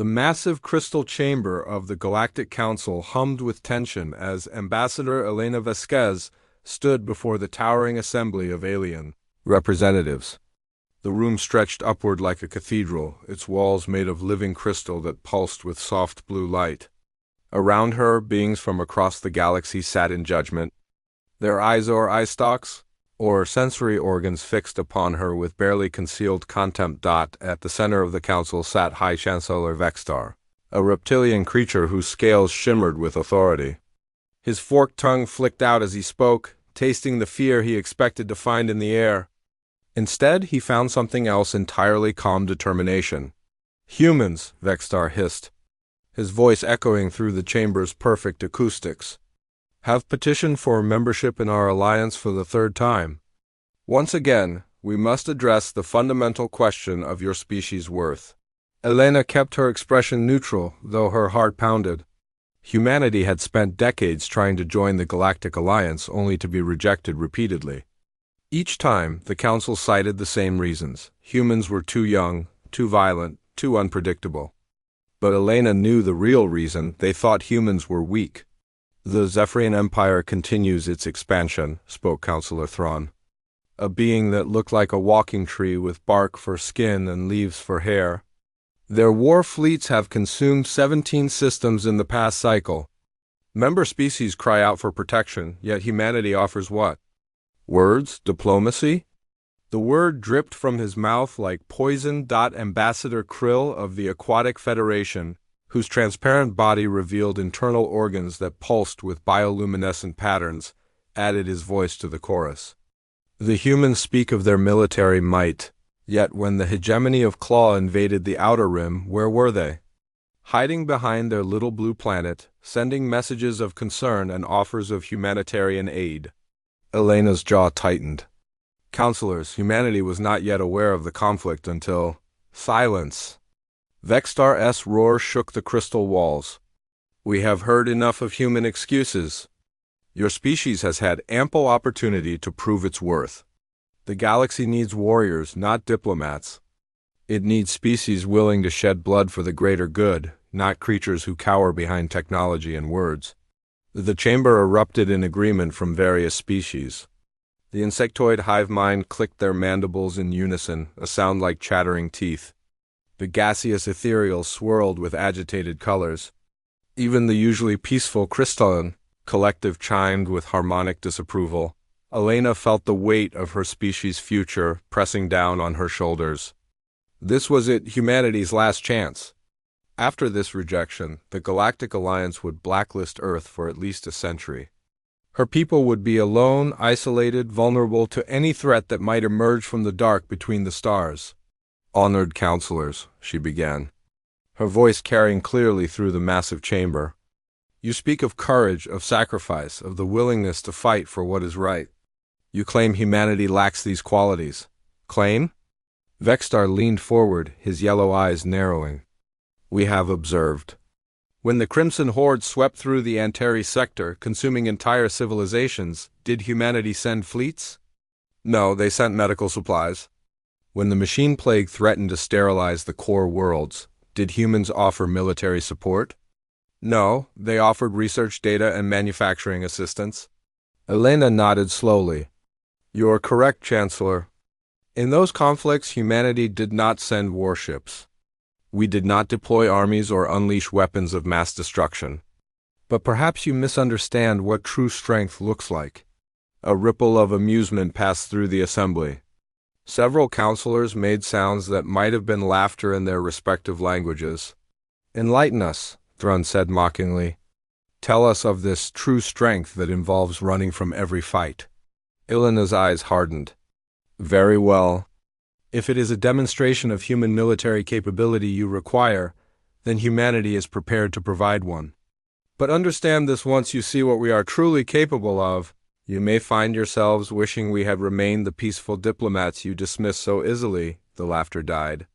The massive crystal chamber of the Galactic Council hummed with tension as Ambassador Elena Vasquez stood before the towering assembly of alien representatives. The room stretched upward like a cathedral, its walls made of living crystal that pulsed with soft blue light. Around her, beings from across the galaxy sat in judgment, their eyes or eye stalks, or sensory organs fixed upon her with barely concealed contempt. At the center of the council sat High Chancellor Vextar, a reptilian creature whose scales shimmered with authority. His forked tongue flicked out as he spoke, tasting the fear he expected to find in the air. Instead, he found something else entirely: calm determination. "Humans," Vextar hissed, his voice echoing through the chamber's perfect acoustics, "have petitioned for membership in our alliance for the third time. Once again, we must address the fundamental question of your species' worth." Elena kept her expression neutral, though her heart pounded. Humanity had spent decades trying to join the Galactic Alliance, only to be rejected repeatedly. Each time, the Council cited the same reasons. Humans were too young, too violent, too unpredictable. But Elena knew the real reason: they thought humans were weak. "The Zephyrian Empire continues its expansion," spoke Councillor Thrawn. "A being that looked like a walking tree with bark for skin and leaves for hair. Their war fleets have consumed 17 systems in the past cycle. Member species cry out for protection, yet humanity offers what? Words? Diplomacy?" The word dripped from his mouth like poison. Ambassador Krill of the Aquatic Federation, whose transparent body revealed internal organs that pulsed with bioluminescent patterns, added his voice to the chorus. "The humans speak of their military might, yet when the hegemony of Claw invaded the Outer Rim, where were they? Hiding behind their little blue planet, sending messages of concern and offers of humanitarian aid." Elena's jaw tightened. "Counselors, humanity was not yet aware of the conflict until—" "Silence!" Vextar's roar shook the crystal walls. "We have heard enough of human excuses. Your species has had ample opportunity to prove its worth. The galaxy needs warriors, not diplomats. It needs species willing to shed blood for the greater good, not creatures who cower behind technology and words." The chamber erupted in agreement from various species. The insectoid hive mind clicked their mandibles in unison, a sound like chattering teeth. The gaseous ethereal swirled with agitated colors. Even the usually peaceful crystalline collective chimed with harmonic disapproval. Elena felt the weight of her species' future pressing down on her shoulders. This was it, humanity's last chance. After this rejection, the Galactic Alliance would blacklist Earth for at least a century. Her people would be alone, isolated, vulnerable to any threat that might emerge from the dark between the stars. "Honored counselors," she began, her voice carrying clearly through the massive chamber. "You speak of courage, of sacrifice, of the willingness to fight for what is right. You claim humanity lacks these qualities. Claim?" Vextar leaned forward, his yellow eyes narrowing. "We have observed. When the Crimson Horde swept through the Anteri sector, consuming entire civilizations, did humanity send fleets? No, they sent medical supplies. When the machine plague threatened to sterilize the core worlds, did humans offer military support? No, they offered research data and manufacturing assistance." Elena nodded slowly. "You are correct, Chancellor. In those conflicts, humanity did not send warships. We did not deploy armies or unleash weapons of mass destruction. But perhaps you misunderstand what true strength looks like." A ripple of amusement passed through the assembly. Several counselors made sounds that might have been laughter in their respective languages. "Enlighten us," Thrawn said mockingly. "Tell us of this true strength that involves running from every fight." Elena's eyes hardened. "Very well. If it is a demonstration of human military capability you require, then humanity is prepared to provide one. But understand this: once you see what we are truly capable of, you may find yourselves wishing we had remained the peaceful diplomats you dismiss so easily." The laughter died.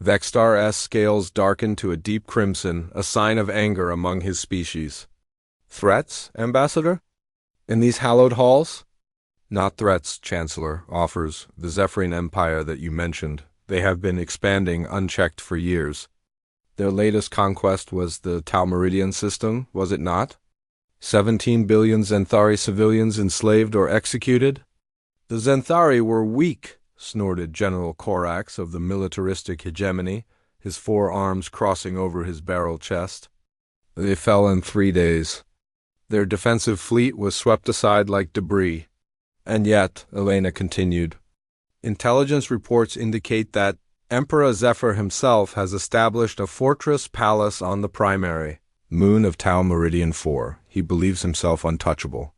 Vextar's scales darkened to a deep crimson, a sign of anger among his species. "Threats, Ambassador? In these hallowed halls?" "Not threats, Chancellor. Offers. The Zephyrian Empire that you mentioned. They have been expanding unchecked for years. Their latest conquest was the Talmeridian system, was it not? 17 billion Zenthari civilians enslaved or executed? The Zenthari were weak, snorted General Corax of the militaristic hegemony, his 4 arms crossing over his barrel chest. They fell in 3 days. Their defensive fleet was swept aside like debris. And yet, Elena continued, intelligence reports indicate that Emperor Zephyr himself has established a fortress palace on the primary moon of Tau Meridian 4. He believes himself untouchable,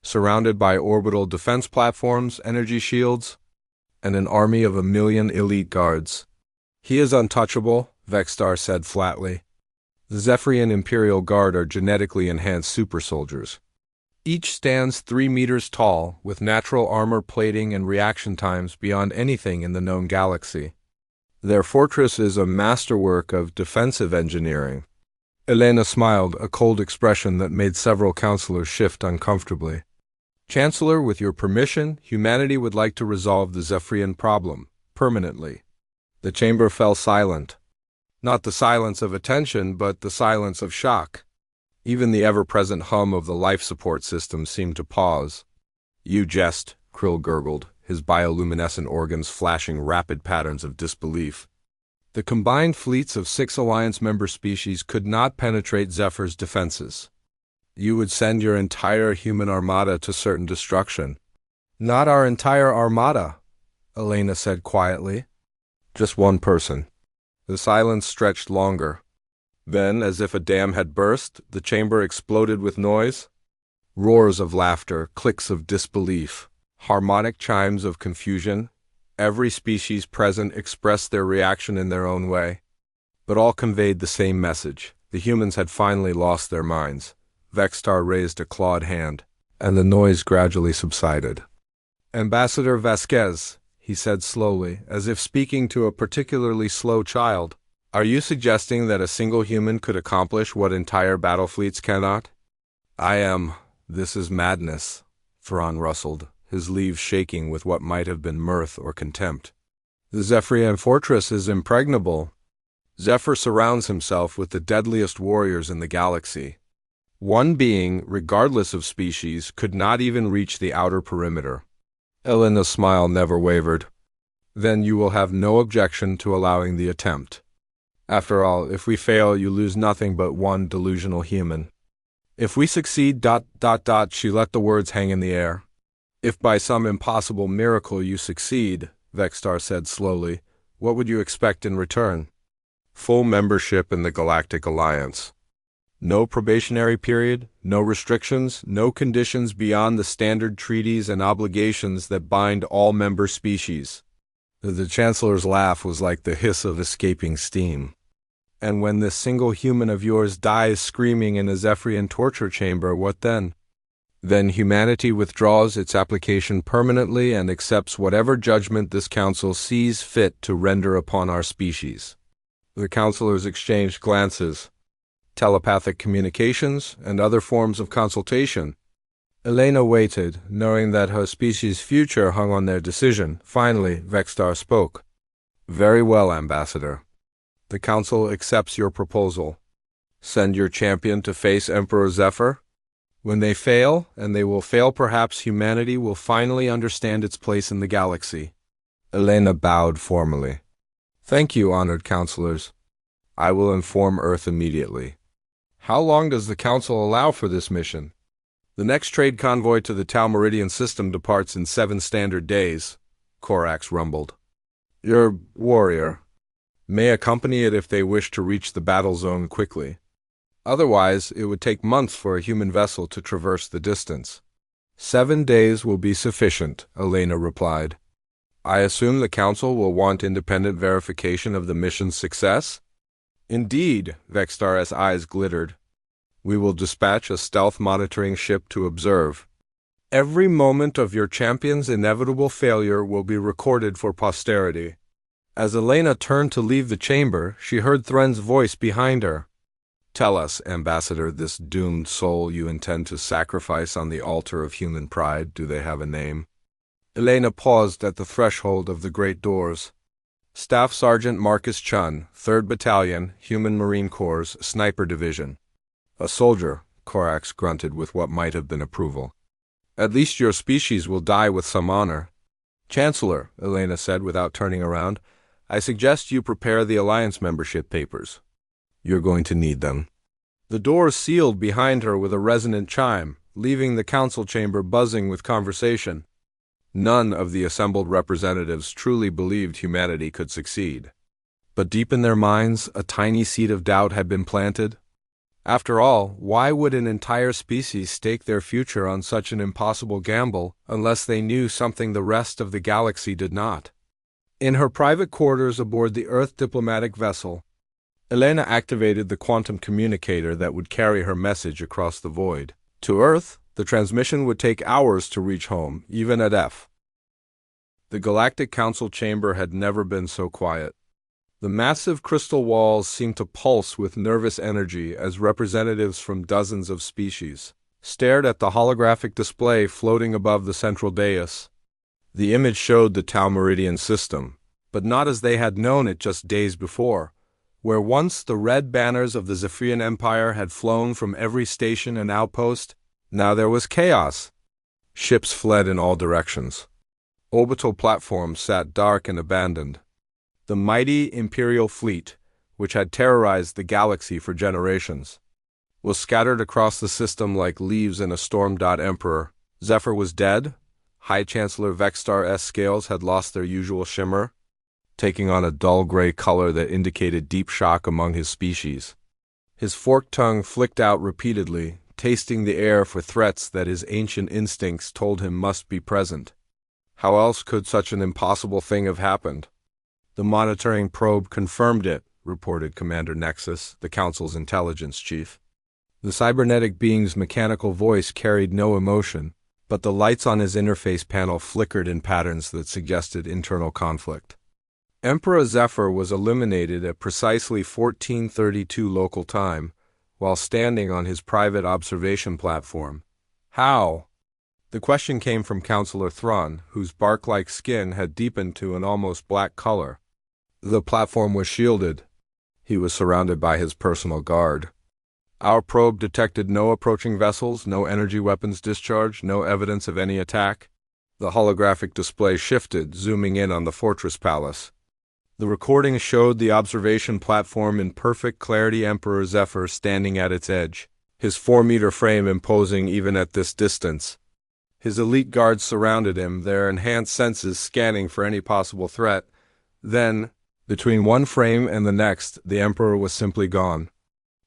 surrounded by orbital defense platforms, energy shields, and an army of 1 million elite guards. He is untouchable, Vexstar said flatly. The Zephyrian Imperial Guard are genetically enhanced super soldiers. Each stands 3 meters tall, with natural armor plating and reaction times beyond anything in the known galaxy. Their fortress is a masterwork of defensive engineering. Elena smiled, a cold expression that made several counselors shift uncomfortably. Chancellor, with your permission, humanity would like to resolve the Zephyrian problem, permanently. The chamber fell silent. Not the silence of attention, but the silence of shock. Even the ever-present hum of the life support system seemed to pause. You jest, Krill gurgled, his bioluminescent organs flashing rapid patterns of disbelief. The combined fleets of 6 Alliance member species could not penetrate Zephyr's defenses. You would send your entire human armada to certain destruction. Not our entire armada, Elena said quietly. Just 1 person. The silence stretched longer. Then, as if a dam had burst, the chamber exploded with noise. Roars of laughter, clicks of disbelief, harmonic chimes of confusion. Every species present expressed their reaction in their own way. But all conveyed the same message. The humans had finally lost their minds. Vexstar raised a clawed hand, and the noise gradually subsided. Ambassador Vasquez, he said slowly, as if speaking to a particularly slow child, are you suggesting that a single human could accomplish what entire battle fleets cannot? I am. This is madness, Ferran rustled, his leaves shaking with what might have been mirth or contempt. The Zephyrian fortress is impregnable. Zephyr surrounds himself with the deadliest warriors in the galaxy. One being, regardless of species, could not even reach the outer perimeter. Elena's smile never wavered. Then you will have no objection to allowing the attempt. After all, if we fail, you lose nothing but 1 delusional human. If we succeed, she let the words hang in the air. If by some impossible miracle you succeed, Vexstar said slowly, what would you expect in return? Full membership in the Galactic Alliance. No probationary period, no restrictions, no conditions beyond the standard treaties and obligations that bind all member species. The Chancellor's laugh was like the hiss of escaping steam. And when this single human of yours dies screaming in a Zephyrian torture chamber, what then? Then humanity withdraws its application permanently and accepts whatever judgment this council sees fit to render upon our species. The counselors exchanged glances. Telepathic communications, and other forms of consultation. Elena waited, knowing that her species' future hung on their decision. Finally, Vexstar spoke. Very well, Ambassador. The Council accepts your proposal. Send your champion to face Emperor Zephyr. When they fail, and they will fail perhaps, humanity will finally understand its place in the galaxy. Elena bowed formally. Thank you, honored counselors. I will inform Earth immediately. How long does the Council allow for this mission? The next trade convoy to the Tau Meridian system departs in 7 standard days, Corax rumbled. Your warrior may accompany it if they wish to reach the battle zone quickly. Otherwise, it would take months for a human vessel to traverse the distance. 7 days will be sufficient, Elena replied. I assume the Council will want independent verification of the mission's success? Indeed, Vexstar's eyes glittered. We will dispatch a stealth monitoring ship to observe. Every moment of your champion's inevitable failure will be recorded for posterity. As Elena turned to leave the chamber, she heard Thren's voice behind her. Tell us, Ambassador, this doomed soul you intend to sacrifice on the altar of human pride, do they have a name? Elena paused at the threshold of the great doors. Staff Sergeant Marcus Chun, 3rd Battalion, Human Marine Corps, Sniper Division. A soldier, Korax grunted with what might have been approval. At least your species will die with some honor. Chancellor, Elena said without turning around, I suggest you prepare the Alliance membership papers. You're going to need them. The door sealed behind her with a resonant chime, leaving the council chamber buzzing with conversation. None of the assembled representatives truly believed humanity could succeed. But deep in their minds, a tiny seed of doubt had been planted. After all, why would an entire species stake their future on such an impossible gamble unless they knew something the rest of the galaxy did not? In her private quarters aboard the Earth diplomatic vessel, Elena activated the quantum communicator that would carry her message across the void. To Earth, the transmission would take hours to reach home, even at F. The Galactic Council chamber had never been so quiet. The massive crystal walls seemed to pulse with nervous energy as representatives from dozens of species stared at the holographic display floating above the central dais. The image showed the Tau Meridian system, but not as they had known it just days before, where once the red banners of the Zephyrian Empire had flown from every station and outpost. Now there was chaos. Ships fled in all directions. Orbital platforms sat dark and abandoned. The mighty Imperial fleet, which had terrorized the galaxy for generations, was scattered across the system like leaves in a storm. Emperor Zephyr was dead. High Chancellor Vexstar's scales had lost their usual shimmer, taking on a dull gray color that indicated deep shock among his species. His forked tongue flicked out repeatedly, tasting the air for threats that his ancient instincts told him must be present. How else could such an impossible thing have happened? The monitoring probe confirmed it, reported Commander Nexus, the Council's intelligence chief. The cybernetic being's mechanical voice carried no emotion, but the lights on his interface panel flickered in patterns that suggested internal conflict. Emperor Zephyr was eliminated at precisely 1432 local time, while standing on his private observation platform. How? The question came from Councillor Thrawn, whose bark-like skin had deepened to an almost black color. The platform was shielded. He was surrounded by his personal guard. Our probe detected no approaching vessels, no energy weapons discharge, no evidence of any attack. The holographic display shifted, zooming in on the fortress palace. The recording showed the observation platform in perfect clarity, Emperor Zephyr standing at its edge, his 4-meter frame imposing even at this distance. His elite guards surrounded him, their enhanced senses scanning for any possible threat. Then, between one frame and the next, the Emperor was simply gone.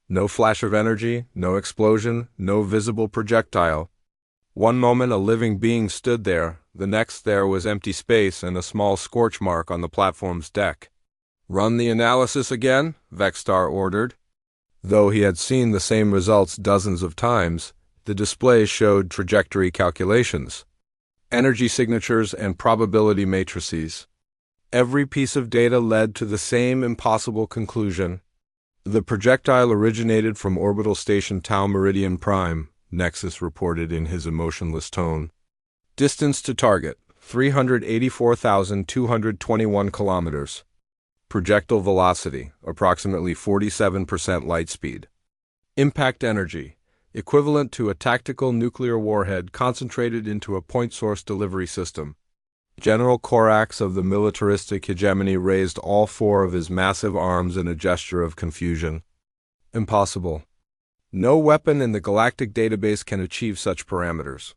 No flash of energy, no explosion, no visible projectile. One moment a living being stood there, the next there was empty space and a small scorch mark on the platform's deck. Run the analysis again, Vexstar ordered. Though he had seen the same results dozens of times, the display showed trajectory calculations, energy signatures, and probability matrices. Every piece of data led to the same impossible conclusion. The projectile originated from orbital station Tau Meridian Prime, Nexus reported in his emotionless tone. Distance to target, 384,221 kilometers. Projectile velocity, approximately 47% light speed. Impact energy, equivalent to a tactical nuclear warhead concentrated into a point source delivery system. General Korax of the militaristic hegemony raised all 4 of his massive arms in a gesture of confusion. Impossible. No weapon in the galactic database can achieve such parameters.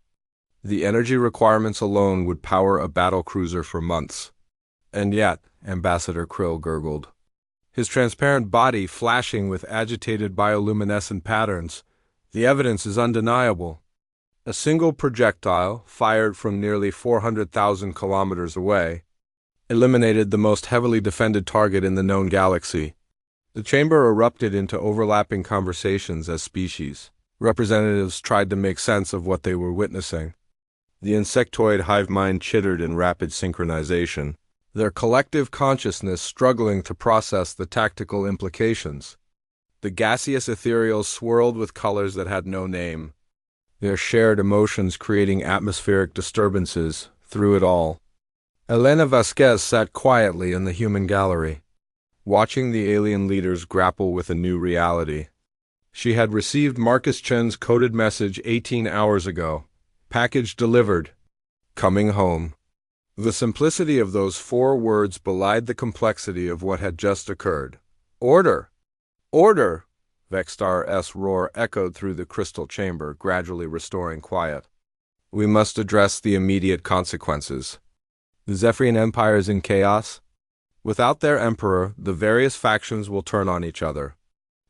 The energy requirements alone would power a battle cruiser for months. And yet, Ambassador Krill gurgled, his transparent body flashing with agitated bioluminescent patterns, the evidence is undeniable. A single projectile, fired from nearly 400,000 kilometers away, eliminated the most heavily defended target in the known galaxy. The chamber erupted into overlapping conversations as species representatives tried to make sense of what they were witnessing. The insectoid hive mind chittered in rapid synchronization, their collective consciousness struggling to process the tactical implications. The gaseous ethereals swirled with colors that had no name, their shared emotions creating atmospheric disturbances through it all. Elena Vasquez sat quietly in the human gallery, watching the alien leaders grapple with a new reality. She had received Marcus Chen's coded message 18 hours ago. Package delivered. Coming home. The simplicity of those 4 words belied the complexity of what had just occurred. Order! Order! Vextar's roar echoed through the crystal chamber, gradually restoring quiet. We must address the immediate consequences. The Zephyrian Empire is in chaos. Without their emperor, the various factions will turn on each other.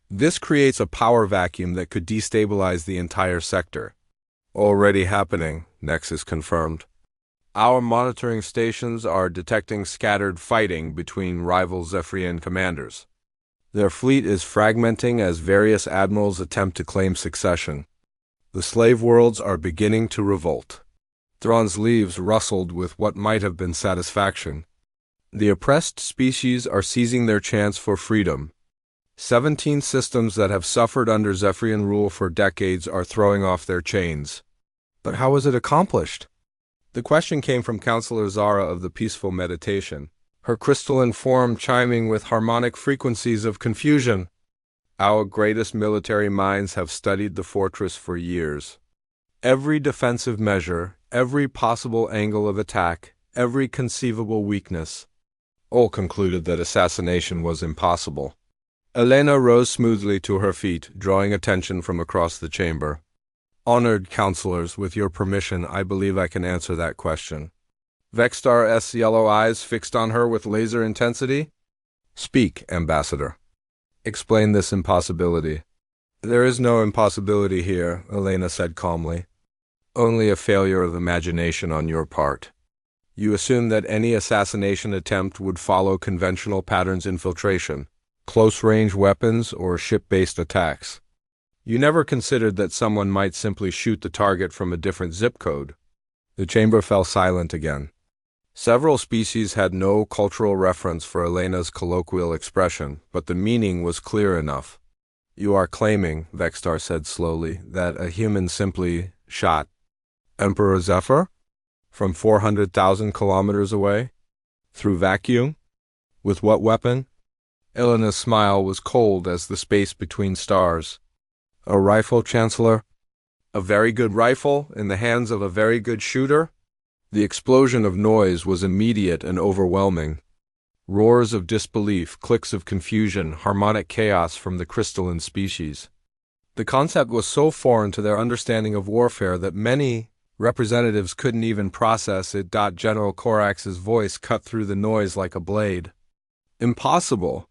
This creates a power vacuum that could destabilize the entire sector. Already happening, Nexus confirmed. Our monitoring stations are detecting scattered fighting between rival Zephyrian commanders. Their fleet is fragmenting as various admirals attempt to claim succession. The slave worlds are beginning to revolt. Thrawn's leaves rustled with what might have been satisfaction. The oppressed species are seizing their chance for freedom. 17 systems that have suffered under Zephyrian rule for decades are throwing off their chains. But how is it accomplished? The question came from Counselor Zara of the Peaceful Meditation, her crystalline form chiming with harmonic frequencies of confusion. Our greatest military minds have studied the fortress for years. Every defensive measure, every possible angle of attack, every conceivable weakness. All concluded that assassination was impossible. Elena rose smoothly to her feet, drawing attention from across the chamber. Honored counselors, with your permission, I believe I can answer that question. Vextar's yellow eyes fixed on her with laser intensity. Speak, Ambassador. Explain this impossibility. There is no impossibility here, Elena said calmly. Only a failure of imagination on your part. You assume that any assassination attempt would follow conventional patterns: infiltration, close-range weapons, or ship-based attacks. You never considered that someone might simply shoot the target from a different zip code. The chamber fell silent again. Several species had no cultural reference for Elena's colloquial expression, but the meaning was clear enough. You are claiming, Vextar said slowly, that a human simply shot Emperor Zephyr? From 400,000 kilometers away? Through vacuum? With what weapon? Elena's smile was cold as the space between stars. A rifle, Chancellor? A very good rifle in the hands of a very good shooter? The explosion of noise was immediate and overwhelming. Roars of disbelief, clicks of confusion, harmonic chaos from the crystalline species. The concept was so foreign to their understanding of warfare that many representatives couldn't even process it. General Corax's voice cut through the noise like a blade. Impossible.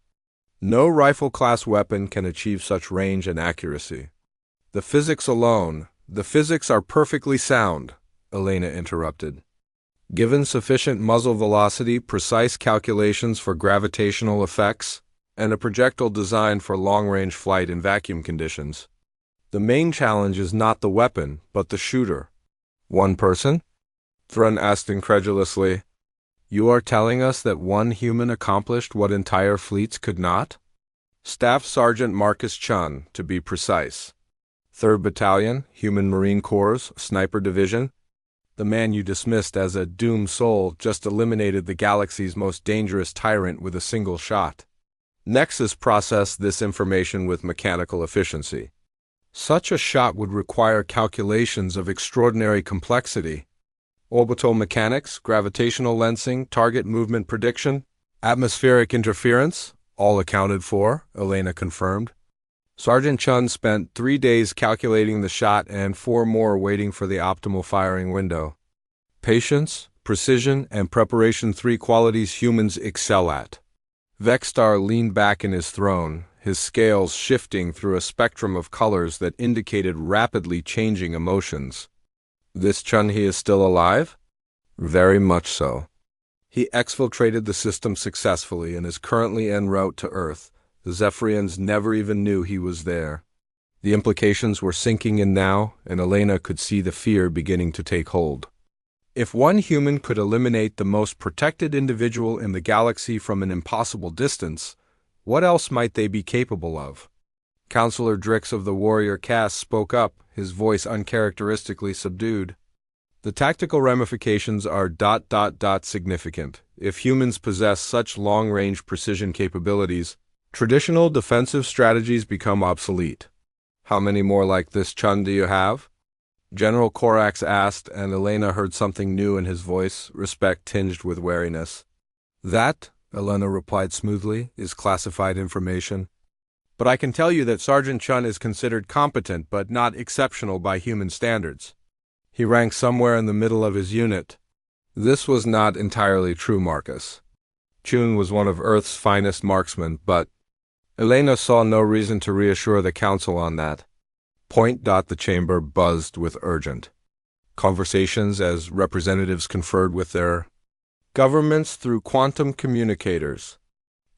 No rifle-class weapon can achieve such range and accuracy. The physics alone, the physics are perfectly sound, Elena interrupted. Given sufficient muzzle velocity, precise calculations for gravitational effects, and a projectile designed for long-range flight in vacuum conditions. The main challenge is not the weapon, but the shooter. One person? Thrawn asked incredulously. You are telling us that one human accomplished what entire fleets could not? Staff Sergeant Marcus Chun, to be precise. 3rd Battalion, Human Marine Corps, Sniper Division. The man you dismissed as a doomed soul just eliminated the galaxy's most dangerous tyrant with a single shot. Nexus processed this information with mechanical efficiency. Such a shot would require calculations of extraordinary complexity. Orbital mechanics, gravitational lensing, target movement prediction, atmospheric interference, all accounted for, Elena confirmed. Sergeant Chun spent 3 days calculating the shot and 4 more waiting for the optimal firing window. Patience, precision, and preparation, 3 qualities humans excel at. Vextar leaned back in his throne, his scales shifting through a spectrum of colors that indicated rapidly changing emotions. This Chun-He is still alive? Very much so. He exfiltrated the system successfully and is currently en route to Earth. The Zephyrians never even knew he was there. The implications were sinking in now, and Elena could see the fear beginning to take hold. If one human could eliminate the most protected individual in the galaxy from an impossible distance, what else might they be capable of? Counselor Drix of the warrior caste spoke up, his voice uncharacteristically subdued. The tactical ramifications are significant. If humans possess such long-range precision capabilities, traditional defensive strategies become obsolete. How many more like this, Chun, do you have? General Korax asked, and Elena heard something new in his voice, respect tinged with wariness. That, Elena replied smoothly, is classified information. But I can tell you that Sergeant Chun is considered competent but not exceptional by human standards. He ranks somewhere in the middle of his unit. This was not entirely true, Marcus. Chun was one of Earth's finest marksmen, but Elena saw no reason to reassure the Council on that point. The chamber buzzed with urgent conversations as representatives conferred with their governments through quantum communicators.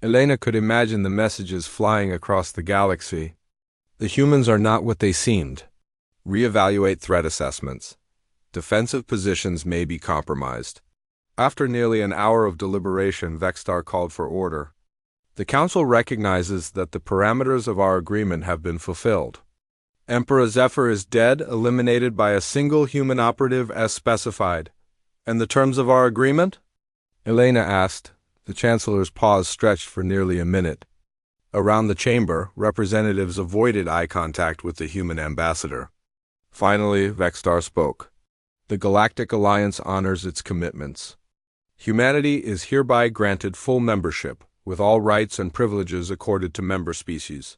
Elena could imagine the messages flying across the galaxy. The humans are not what they seemed. Reevaluate threat assessments. Defensive positions may be compromised. After nearly an hour of deliberation, Vextar called for order. The Council recognizes that the parameters of our agreement have been fulfilled. Emperor Zephyr is dead, eliminated by a single human operative as specified. And the terms of our agreement? Elena asked. The Chancellor's pause stretched for nearly a minute. Around the chamber, representatives avoided eye contact with the human ambassador. Finally, Vextar spoke. The Galactic Alliance honors its commitments. Humanity is hereby granted full membership, with all rights and privileges accorded to member species.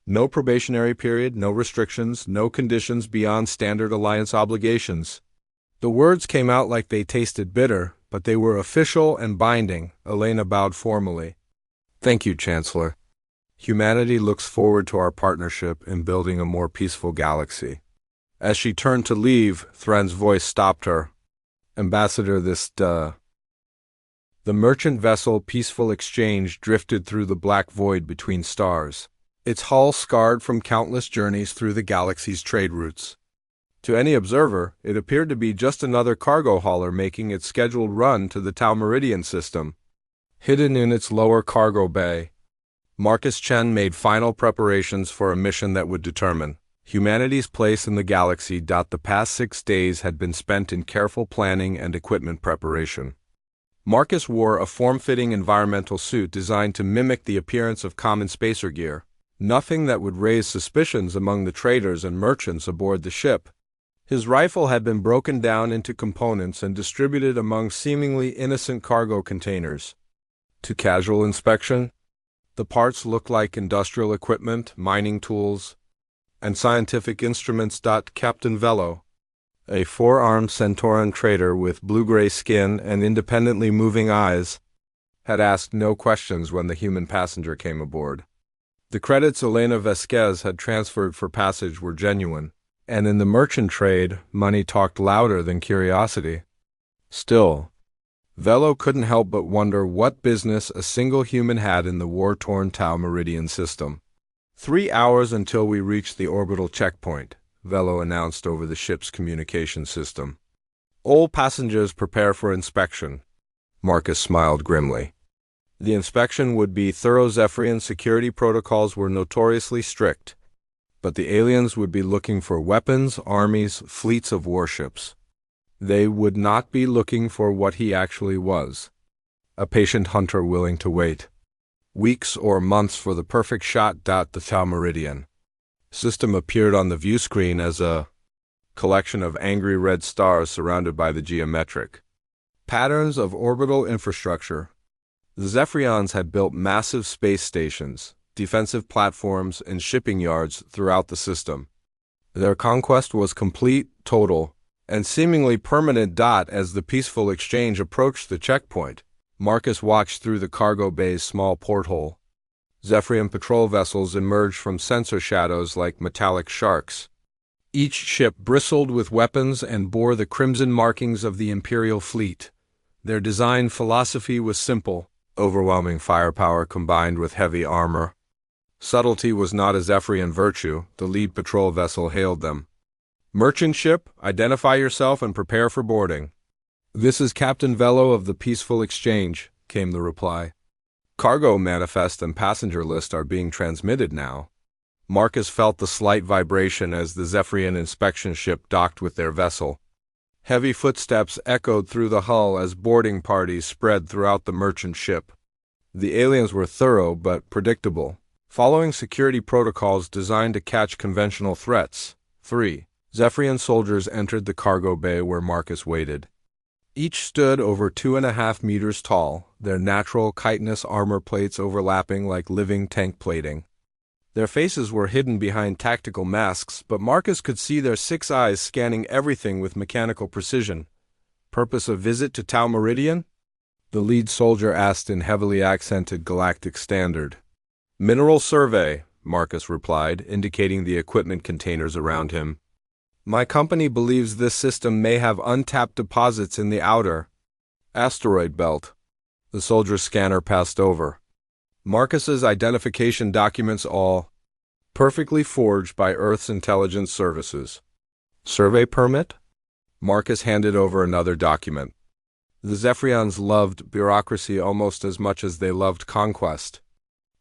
No probationary period, no restrictions, no conditions beyond standard Alliance obligations. The words came out like they tasted bitter, but they were official and binding. Elena bowed formally. Thank you, Chancellor. Humanity looks forward to our partnership in building a more peaceful galaxy. As she turned to leave, Thren's voice stopped her. Ambassador, The merchant vessel Peaceful Exchange drifted through the black void between stars, its hull scarred from countless journeys through the galaxy's trade routes. To any observer, it appeared to be just another cargo hauler making its scheduled run to the Tau Meridian system. Hidden in its lower cargo bay, Marcus Chen made final preparations for a mission that would determine humanity's place in the galaxy. The past 6 days had been spent in careful planning and equipment preparation. Marcus wore a form-fitting environmental suit designed to mimic the appearance of common spacer gear, nothing that would raise suspicions among the traders and merchants aboard the ship. His rifle had been broken down into components and distributed among seemingly innocent cargo containers. To casual inspection, the parts looked like industrial equipment, mining tools, and scientific instruments. Captain Velo, a 4-armed Centauran trader with blue-gray skin and independently moving eyes, had asked no questions when the human passenger came aboard. The credits Elena Vasquez had transferred for passage were genuine, and in the merchant trade, money talked louder than curiosity. Still, Velo couldn't help but wonder what business a single human had in the war-torn Tau Meridian system. 3 hours until we reach the orbital checkpoint, Velo announced over the ship's communication system. All passengers prepare for inspection. Marcus smiled grimly. The inspection would be thorough. Zephyrian security protocols were notoriously strict, but the aliens would be looking for weapons, armies, fleets of warships. They would not be looking for what he actually was, a patient hunter willing to wait weeks or months for the perfect shot. The Tau Meridian system appeared on the view screen as a collection of angry red stars surrounded by the geometric patterns of orbital infrastructure. The Zephyrians had built massive space stations, defensive platforms, and shipping yards throughout the system. Their conquest was complete, total, and seemingly permanent. As the Peaceful Exchange approached the checkpoint, Marcus watched through the cargo bay's small porthole. Zephyrian patrol vessels emerged from sensor shadows like metallic sharks. Each ship bristled with weapons and bore the crimson markings of the Imperial fleet. Their design philosophy was simple: overwhelming firepower combined with heavy armor. Subtlety was not a Zephyrian virtue. The lead patrol vessel hailed them. "Merchant ship, identify yourself and prepare for boarding." "This is Captain Velo of the Peaceful Exchange," came the reply. "Cargo manifest and passenger list are being transmitted now." Marcus felt the slight vibration as the Zephyrian inspection ship docked with their vessel. Heavy footsteps echoed through the hull as boarding parties spread throughout the merchant ship. The aliens were thorough but predictable, following security protocols designed to catch conventional threats. 3. Zephyrian soldiers entered the cargo bay where Marcus waited. Each stood over 2.5 meters tall, their natural chitinous armor plates overlapping like living tank plating. Their faces were hidden behind tactical masks, but Marcus could see their 6 eyes scanning everything with mechanical precision. Purpose of visit to Tau Meridian? The lead soldier asked in heavily accented Galactic Standard. Mineral survey, Marcus replied, indicating the equipment containers around him. My company believes this system may have untapped deposits in the outer asteroid belt. The soldier's scanner passed over. Marcus's identification documents all perfectly forged by Earth's intelligence services. Survey permit? Marcus handed over another document. The Zephyrians loved bureaucracy almost as much as they loved conquest.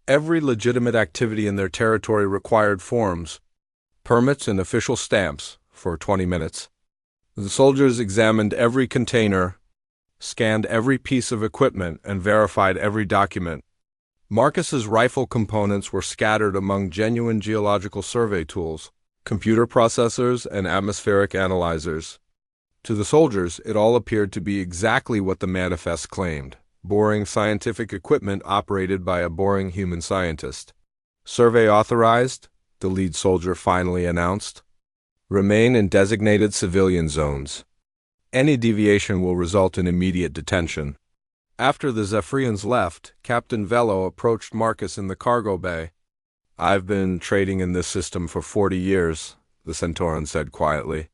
Every legitimate activity in their territory required forms, permits, and official stamps. For 20 minutes. The soldiers examined every container, scanned every piece of equipment, and verified every document. Marcus's rifle components were scattered among genuine geological survey tools, computer processors, and atmospheric analyzers. To the soldiers, it all appeared to be exactly what the manifest claimed: boring scientific equipment operated by a boring human scientist. Survey authorized, the lead soldier finally announced. Remain in designated civilian zones. Any deviation will result in immediate detention. After the Zephyrians left, Captain Velo approached Marcus in the cargo bay. I've been trading in this system for 40 years, the Centauran said quietly.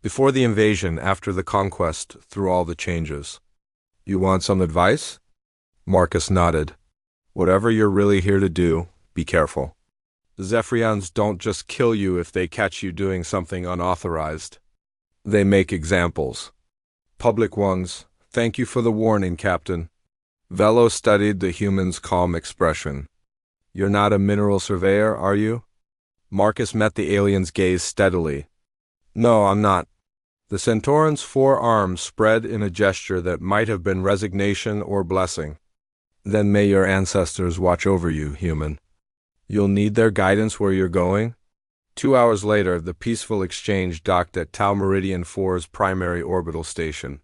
Before the invasion, after the conquest, through all the changes. You want some advice? Marcus nodded. Whatever you're really here to do, be careful. The Zephyrians don't just kill you if they catch you doing something unauthorized. They make examples. Public ones. Thank you for the warning, Captain. Velo studied the human's calm expression. You're not a mineral surveyor, are you? Marcus met the alien's gaze steadily. No, I'm not. The Centauran's 4 arms spread in a gesture that might have been resignation or blessing. Then may your ancestors watch over you, human. You'll need their guidance where you're going. 2 hours later, the peaceful exchange docked at Tau Meridian 4's primary orbital station.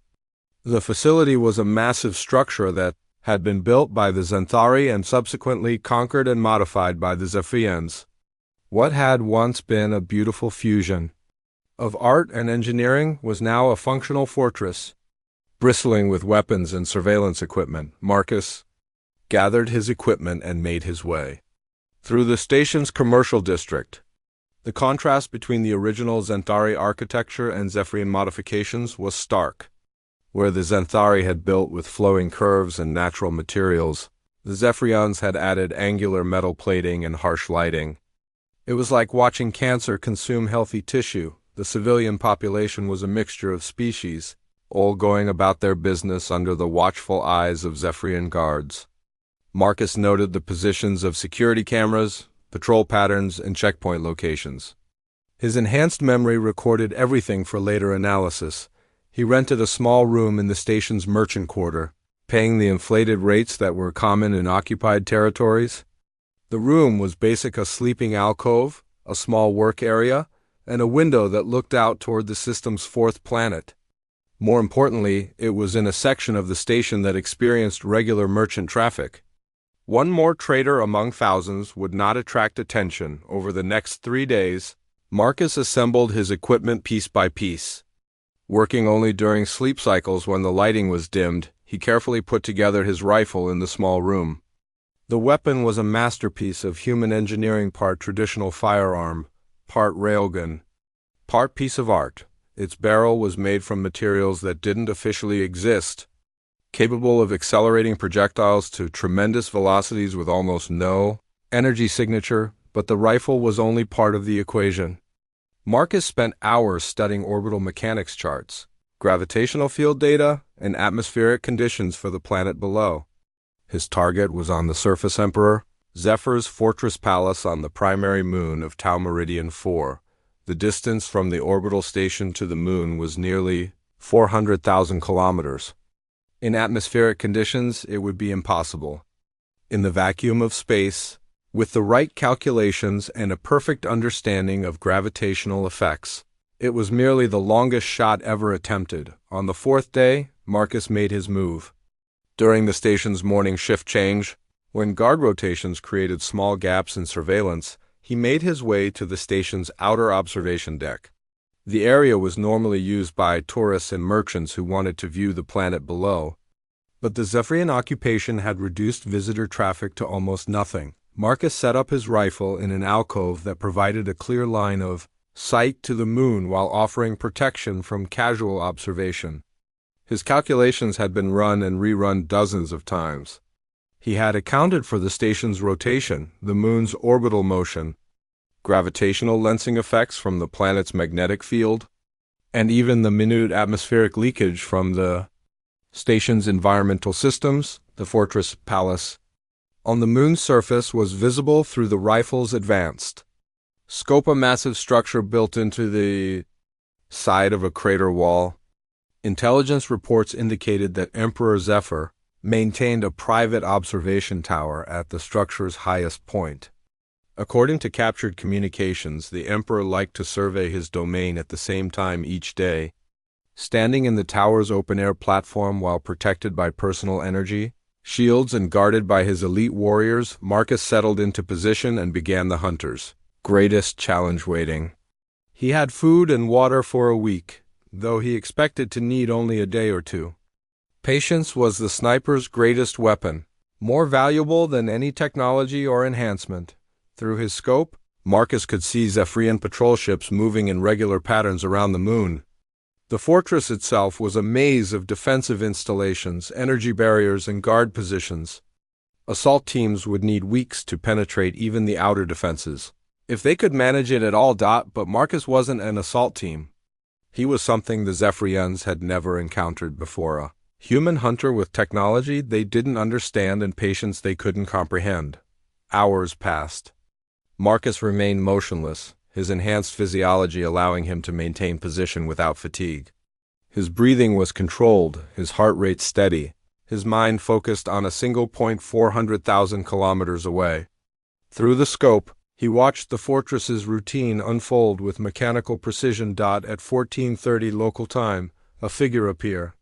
The facility was a massive structure that had been built by the Xanthari and subsequently conquered and modified by the Zephyrians. What had once been a beautiful fusion of art and engineering was now a functional fortress, bristling with weapons and surveillance equipment. Marcus gathered his equipment and made his way through the station's commercial district. The contrast between the original Xanthari architecture and Zephyrian modifications was stark. Where the Xanthari had built with flowing curves and natural materials, the Zephyrians had added angular metal plating and harsh lighting. It was like watching cancer consume healthy tissue. The civilian population was a mixture of species, all going about their business under the watchful eyes of Zephyrian guards. Marcus noted the positions of security cameras, patrol patterns, and checkpoint locations. His enhanced memory recorded everything for later analysis. He rented a small room in the station's merchant quarter, paying the inflated rates that were common in occupied territories. The room was basically a sleeping alcove, a small work area, and a window that looked out toward the system's 4th planet. More importantly, it was in a section of the station that experienced regular merchant traffic. One more trader among thousands would not attract attention. Over the next 3 days, Marcus assembled his equipment piece by piece. Working only during sleep cycles when the lighting was dimmed, he carefully put together his rifle in the small room. The weapon was a masterpiece of human engineering, part traditional firearm, part railgun, part piece of art. Its barrel was made from materials that didn't officially exist, capable of accelerating projectiles to tremendous velocities with almost no energy signature, but the rifle was only part of the equation. Marcus spent hours studying orbital mechanics charts, gravitational field data, and atmospheric conditions for the planet below. His target was on the surface Emperor, Zephyr's fortress palace on the primary moon of Tau Meridian 4. The distance from the orbital station to the moon was nearly 400,000 kilometers. In atmospheric conditions, it would be impossible. In the vacuum of space, with the right calculations and a perfect understanding of gravitational effects, it was merely the longest shot ever attempted. On the fourth day, Marcus made his move. During the station's morning shift change, when guard rotations created small gaps in surveillance, he made his way to the station's outer observation deck. The area was normally used by tourists and merchants who wanted to view the planet below, but the Zephyrian occupation had reduced visitor traffic to almost nothing. Marcus set up his rifle in an alcove that provided a clear line of sight to the moon while offering protection from casual observation. His calculations had been run and rerun dozens of times. He had accounted for the station's rotation, the moon's orbital motion, gravitational lensing effects from the planet's magnetic field, and even the minute atmospheric leakage from the station's environmental systems. The fortress palace on the moon's surface was visible through the rifle's advanced scope, a massive structure built into the side of a crater wall. Intelligence reports indicated that Emperor Zephyr maintained a private observation tower at the structure's highest point. According to captured communications, the Emperor liked to survey his domain at the same time each day. Standing in the tower's open-air platform while protected by personal energy shields and guarded by his elite warriors, Marcus settled into position and began the hunter's greatest challenge waiting. He had food and water for a week, though he expected to need only a day or two. Patience was the sniper's greatest weapon, more valuable than any technology or enhancement. Through his scope, Marcus could see Zephyrian patrol ships moving in regular patterns around the moon. The fortress itself was a maze of defensive installations, energy barriers, and guard positions. Assault teams would need weeks to penetrate even the outer defenses, if they could manage it at all. But Marcus wasn't an assault team. He was something the Zephyrians had never encountered before, a human hunter with technology they didn't understand and patience they couldn't comprehend. Hours passed. Marcus remained motionless, his enhanced physiology allowing him to maintain position without fatigue. His breathing was controlled, his heart rate steady, his mind focused on a single point 400,000 kilometers away. Through the scope, he watched the fortress's routine unfold with mechanical precision. At 14:30 local time, a figure appeared.